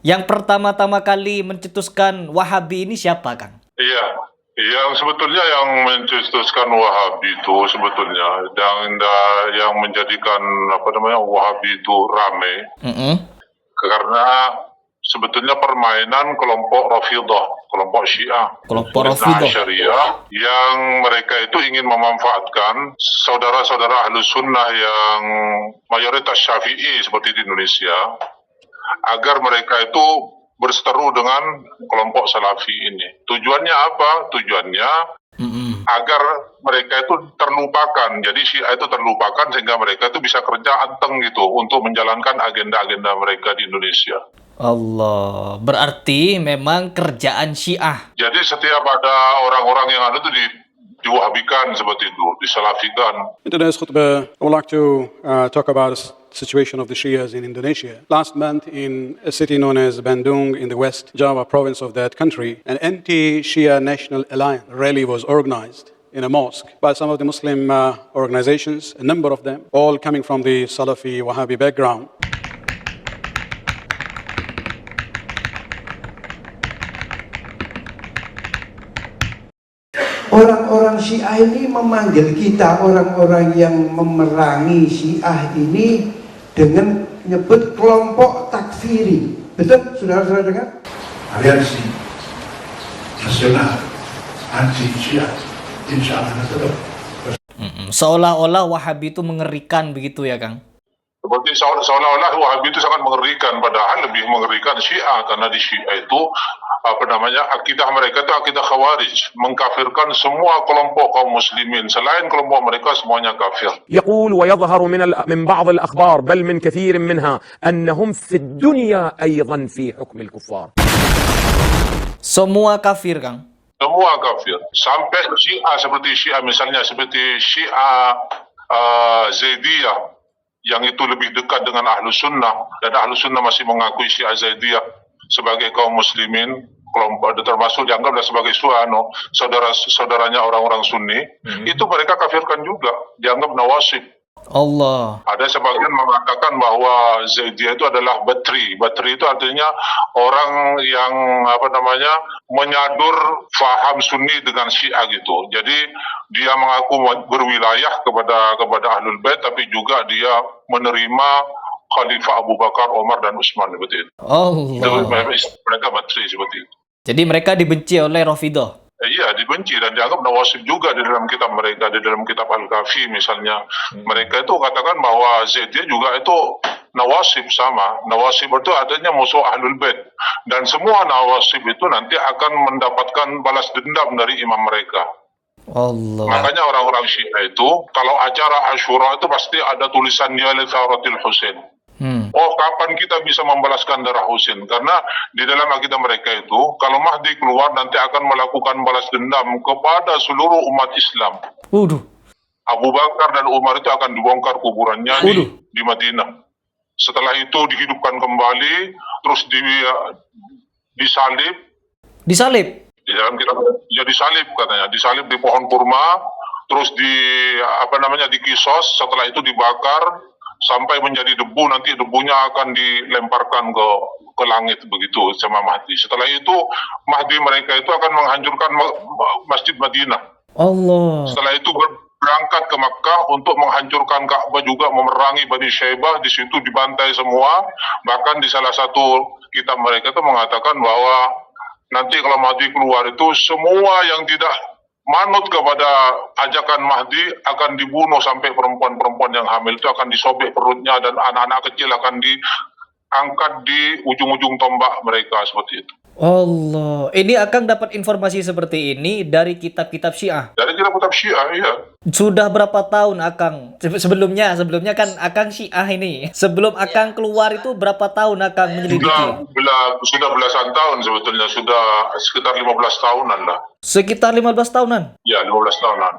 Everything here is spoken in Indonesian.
Yang pertama-tama kali mencetuskan Wahabi ini siapa, Kang? Iya, yang sebetulnya yang mencetuskan Wahabi itu sebetulnya yang menjadikan Wahabi itu rame Mm-mm. karena sebetulnya permainan kelompok Rafidhah, kelompok Syiah, Kelompok Ithna Rafidhah. Asyariyah, yang mereka itu ingin memanfaatkan saudara-saudara Ahlus Sunnah yang mayoritas Syafi'i seperti di Indonesia, agar mereka itu berseteru dengan kelompok Salafi ini. Tujuannya apa? Tujuannya Mm-mm. agar mereka itu terlupakan. Jadi Syiah itu terlupakan sehingga mereka itu bisa kerja anteng gitu untuk menjalankan agenda-agenda mereka di Indonesia. Allah, berarti memang kerjaan Syiah. Jadi setiap ada orang-orang yang ada itu diwahabikan seperti itu, disalafikan. In today's khutbah, I would like to talk about the situation of the Shias in Indonesia. Last month, in a city known as Bandung in the West Java province of that country, an anti-Shia National Alliance rally was organized in a mosque by some of the Muslim organizations, a number of them, all coming from the Salafi Wahhabi background. Orang-orang Syiah ini memanggil kita, orang-orang yang memerangi Syiah ini, dengan menyebut kelompok takfiri. Betul, saudara-saudara dengar? Aliansi Nasional Anti Syiah, insya Allah tetap. Seolah-olah Wahabi itu mengerikan begitu ya, Kang? Seperti seolah-olah Wahabi itu sangat mengerikan, padahal lebih mengerikan Syiah, karena di Syiah itu akidah mereka itu akidah Khawarij, mengkafirkan semua kelompok kaum muslimin, selain kelompok mereka semuanya kafir. يقول ويظهر من بعض الأخبار بل من كثير منها أنهم في الدنيا أيضا في حكم الكفار. Semua kafir, Kang? Semua kafir. Sampai Syiah seperti Syiah misalnya, seperti Syiah Zaidiyah, yang itu lebih dekat dengan Ahlus Sunnah, dan Ahlus Sunnah masih mengakui Syiah Zaidiyah sebagai kaum muslimin, kelompok termasuk dianggaplah sebagai saudara-saudaranya orang-orang Sunni, itu mereka kafirkan juga, dianggap nawasib. Allah. Ada sebagian mengatakan bahwa Zaidiyah itu adalah batri. Batri itu artinya orang yang menyadur faham Sunni dengan Syiah gitu. Jadi dia mengaku berwilayah kepada Ahlul Bait, tapi juga dia menerima Khalifah Abu Bakar, Umar, dan Utsman seperti itu. Allah. Mereka batri seperti itu. Jadi mereka dibenci oleh Rafidhah. Iya, dibenci dan dianggap nawasib juga di dalam kitab mereka, di dalam kitab Al-Kafi misalnya. Mereka itu katakan bahwa Zaidiyah juga itu nawasib sama. Nawasib itu artinya musuh Ahlul Bait. Dan semua nawasib itu nanti akan mendapatkan balas dendam dari imam mereka. Allah. Makanya orang-orang Syiah itu, kalau acara Asyura itu pasti ada tulisan dia li Thawratil Husain. Oh, kapan kita bisa membalaskan darah Husain? Karena di dalam akidah mereka itu, kalau Mahdi keluar nanti akan melakukan balas dendam kepada seluruh umat Islam. Waduh. Abu Bakar dan Umar itu akan dibongkar kuburannya di Madinah. Setelah itu dihidupkan kembali, terus disalib. Disalib? Di dalam kitab ya disalib katanya, disalib di pohon kurma, terus dikisos, setelah itu dibakar sampai menjadi debu, nanti debunya akan dilemparkan ke langit begitu sama Mahdi. Setelah itu Mahdi mereka itu akan menghancurkan Masjid Madinah. Allah. Setelah itu berangkat ke Makkah untuk menghancurkan Ka'bah, juga memerangi Bani Syaibah, di situ dibantai semua. Bahkan di salah satu kitab mereka itu mengatakan bahwa nanti kalau Mahdi keluar itu semua yang tidak manut kepada ajakan Mahdi akan dibunuh, sampai perempuan-perempuan yang hamil itu akan disobek perutnya, dan anak-anak kecil akan diangkat di ujung-ujung tombak mereka seperti itu. Allah. Ini Akang dapat informasi seperti ini dari kitab-kitab Syiah. Dari kitab-kitab Syiah, iya. Sudah berapa tahun Akang? Sebelumnya kan Akang Syiah ini. Sebelum Akang keluar itu berapa tahun Akang menyelidiki? Sudah belasan tahun sebetulnya, sudah sekitar 15 tahunan lah. Sekitar 15 tahunan? Ya, 15 tahunan.